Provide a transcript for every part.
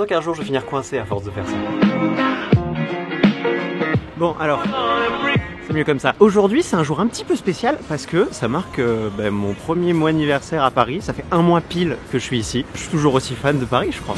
sens qu'un jour je vais finir coincé à force de faire ça. Bon alors, c'est mieux comme ça. Aujourd'hui c'est un jour un petit peu spécial parce que ça marque mon premier mois anniversaire à Paris. Ça fait un mois pile que je suis ici. Je suis toujours aussi fan de Paris je crois.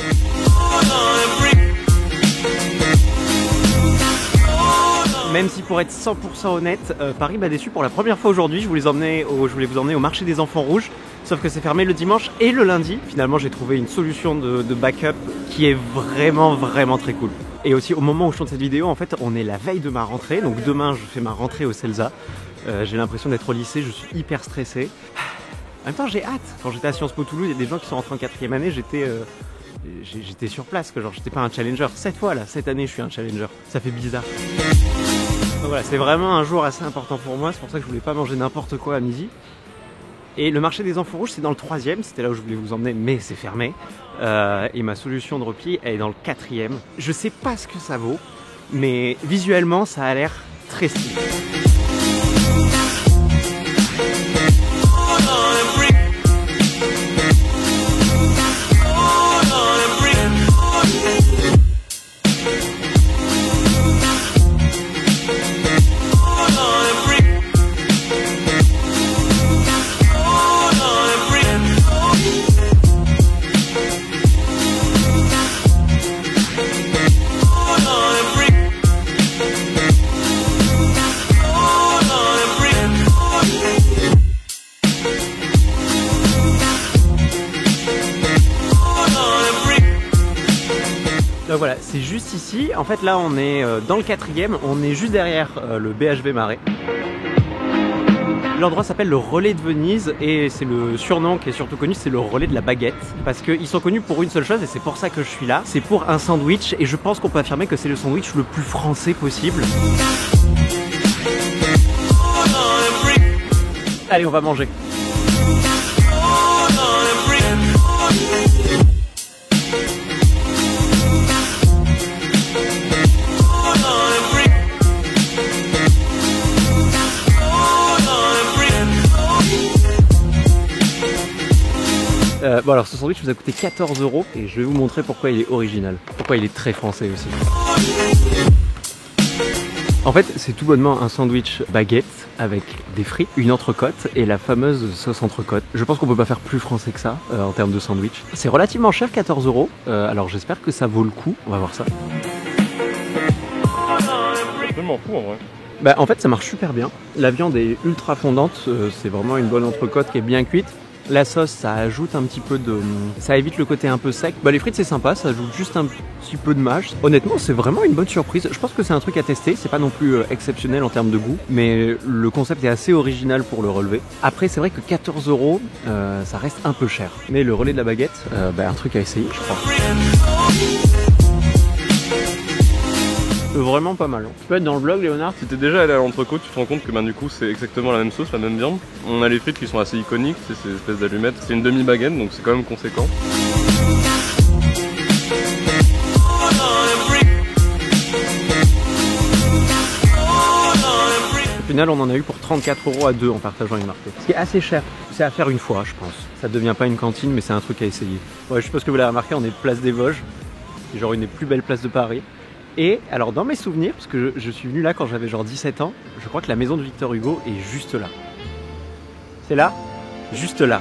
Même si pour être 100% honnête, Paris m'a déçu pour la première fois aujourd'hui. Je voulais vous emmener au marché des enfants rouges. Sauf que c'est fermé le dimanche et le lundi. Finalement j'ai trouvé une solution de backup qui est vraiment très cool. Et aussi au moment où je tourne cette vidéo, en fait on est la veille de ma rentrée. Donc demain je fais ma rentrée au CELSA. J'ai l'impression d'être au lycée, je suis hyper stressé. En même temps j'ai hâte. Quand j'étais à Sciences Po Toulouse, il y a des gens qui sont rentrés en 4e année, j'étais sur place, que genre j'étais pas un challenger. Cette année je suis un challenger. Ça fait bizarre. Donc voilà, c'est vraiment un jour assez important pour moi, c'est pour ça que je voulais pas manger n'importe quoi à midi. Et le marché des enfants rouges c'est dans le 3e, c'était là où je voulais vous emmener mais c'est fermé. Et ma solution de repli elle est dans le 4e. Je sais pas ce que ça vaut, mais visuellement ça a l'air très stylé. Donc voilà, c'est juste ici. En fait là on est dans le 4e, on est juste derrière le BHV Marais. L'endroit s'appelle le Relais de Venise et c'est le surnom qui est surtout connu, c'est le relais de la baguette. Parce qu'ils sont connus pour une seule chose et c'est pour ça que je suis là. C'est pour un sandwich et je pense qu'on peut affirmer que c'est le sandwich le plus français possible. Allez, on va manger. Bon alors ce sandwich vous a coûté 14 € et je vais vous montrer pourquoi il est original, pourquoi il est très français aussi. En fait c'est tout bonnement un sandwich baguette avec des frites, une entrecôte et la fameuse sauce entrecôte. Je pense qu'on peut pas faire plus français que ça en termes de sandwich. C'est relativement cher, 14 €, alors j'espère que ça vaut le coup, on va voir ça. C'est tellement fou en vrai. Bah en fait ça marche super bien, la viande est ultra fondante, c'est vraiment une bonne entrecôte qui est bien cuite. La sauce, ça ajoute un petit peu de... ça évite le côté un peu sec. Bah les frites c'est sympa, ça ajoute juste un petit peu de mâche. Honnêtement c'est vraiment une bonne surprise. Je pense que c'est un truc à tester, c'est pas non plus exceptionnel en termes de goût. Mais le concept est assez original pour le relever. Après c'est vrai que 14 €, ça reste un peu cher. Mais le relais de la baguette, un truc à essayer je crois. Vraiment pas mal. Tu peux être dans le vlog Léonard. Si t'es déjà allé à l'entrecôte, tu te rends compte que du coup c'est exactement la même sauce, la même viande. On a les frites qui sont assez iconiques, c'est ces espèces d'allumettes. C'est une demi-baguette donc c'est quand même conséquent. Au final on en a eu pour 34 € à deux en partageant une marque. Ce qui est assez cher. C'est à faire une fois je pense. Ça devient pas une cantine mais c'est un truc à essayer. Ouais, je sais pas ce que vous l'avez remarqué, on est place des Vosges. C'est genre une des plus belles places de Paris. Et alors dans mes souvenirs, parce que je suis venu là quand j'avais genre 17 ans, je crois que la maison de Victor Hugo est juste là. C'est là? Juste là.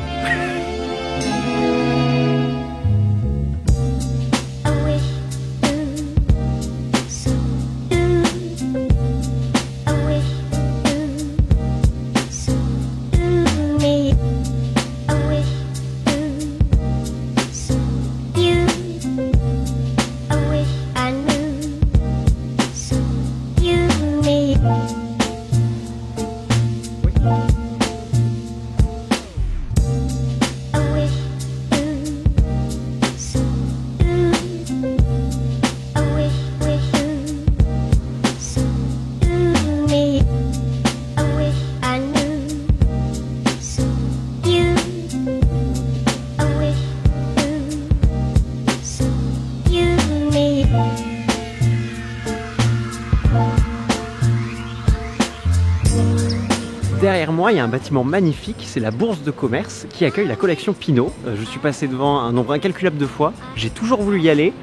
Derrière moi, il y a un bâtiment magnifique, c'est la Bourse de commerce qui accueille la collection Pinault. Je suis passé devant un nombre incalculable de fois, j'ai toujours voulu y aller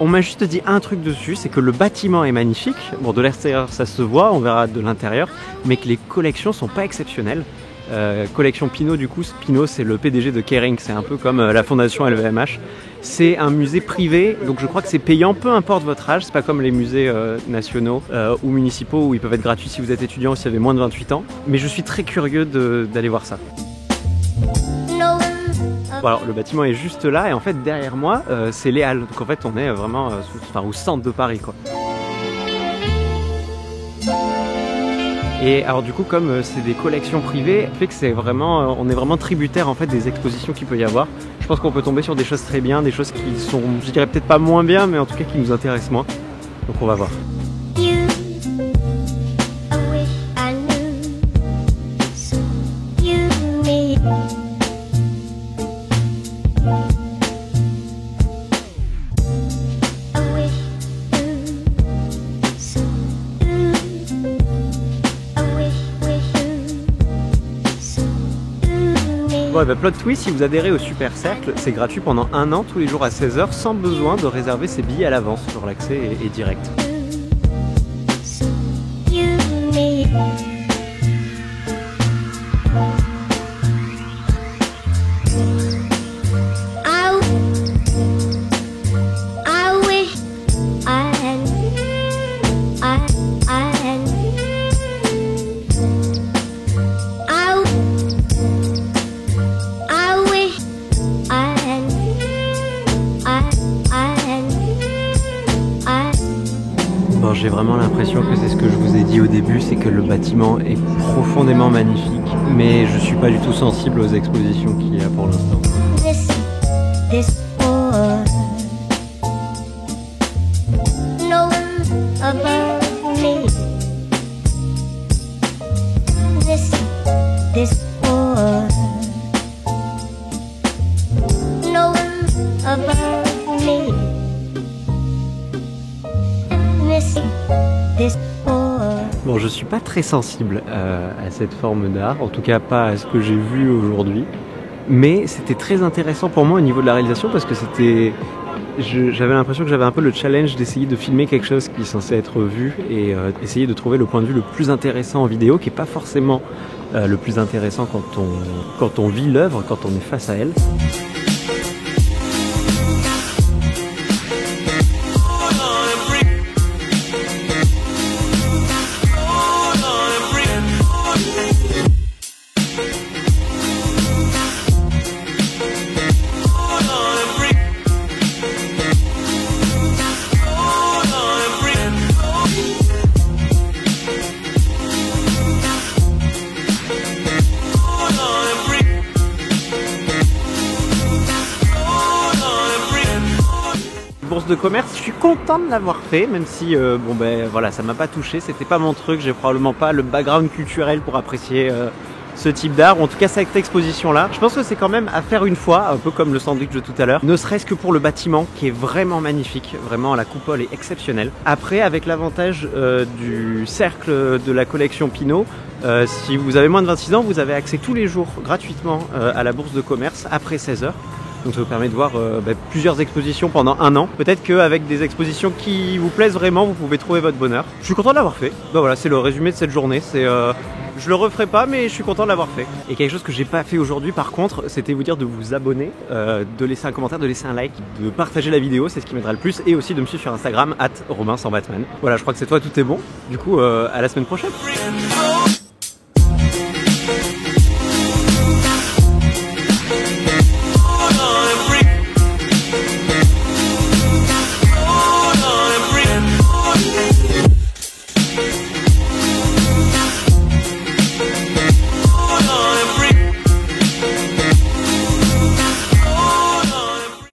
On m'a juste dit un truc dessus, c'est que le bâtiment est magnifique. Bon, de l'extérieur ça se voit, on verra de l'intérieur, mais que les collections sont pas exceptionnelles. Collection Pinault, du coup, Pinault c'est le PDG de Kering, c'est un peu comme la fondation LVMH. C'est un musée privé, donc je crois que c'est payant, peu importe votre âge, c'est pas comme les musées nationaux ou municipaux où ils peuvent être gratuits si vous êtes étudiant ou si vous avez moins de 28 ans. Mais je suis très curieux d'aller voir ça. Bon, alors le bâtiment est juste là et en fait derrière moi c'est les Halles, donc en fait on est vraiment au centre de Paris quoi. Et alors du coup comme c'est des collections privées, fait que c'est vraiment, on est vraiment tributaire en fait des expositions qu'il peut y avoir. Je pense qu'on peut tomber sur des choses très bien, des choses qui sont, je dirais peut-être pas moins bien, mais en tout cas qui nous intéressent moins. Donc on va voir. Bon, bah, plot twist, si vous adhérez au Super Cercle, c'est gratuit pendant 1 an, tous les jours à 16 h, sans besoin de réserver ses billets à l'avance. Genre l'accès est direct. Bon, j'ai vraiment l'impression que c'est ce que je vous ai dit au début, c'est que le bâtiment est profondément magnifique, mais je suis pas du tout sensible aux expositions qu'il y a pour l'instant. Bon, je suis pas très sensible à cette forme d'art, en tout cas pas à ce que j'ai vu aujourd'hui, mais c'était très intéressant pour moi au niveau de la réalisation parce que j'avais l'impression que j'avais un peu le challenge d'essayer de filmer quelque chose qui est censé être vu et essayer de trouver le point de vue le plus intéressant en vidéo, qui est pas forcément le plus intéressant quand on vit l'œuvre, quand on est face à elle. Bourse de commerce, je suis content de l'avoir fait, même si bon ben voilà, ça m'a pas touché, c'était pas mon truc, j'ai probablement pas le background culturel pour apprécier ce type d'art, ou en tout cas cette exposition là. Je pense que c'est quand même à faire une fois, un peu comme le sandwich de tout à l'heure, ne serait-ce que pour le bâtiment qui est vraiment magnifique, vraiment la coupole est exceptionnelle. Après, avec l'avantage du cercle de la collection Pinault, si vous avez moins de 26 ans, vous avez accès tous les jours gratuitement à la bourse de commerce après 16 h. Donc ça vous permet de voir plusieurs expositions pendant 1 an. Peut-être qu'avec des expositions qui vous plaisent vraiment, vous pouvez trouver votre bonheur. Je suis content de l'avoir fait. Ben voilà, c'est le résumé de cette journée. Je le referai pas, mais je suis content de l'avoir fait. Et quelque chose que j'ai pas fait aujourd'hui, par contre, c'était vous dire de vous abonner, de laisser un commentaire, de laisser un like, de partager la vidéo, c'est ce qui m'aidera le plus, et aussi de me suivre sur Instagram @Robin sans Batman. Voilà, je crois que c'est toi, tout est bon. Du coup, à la semaine prochaine.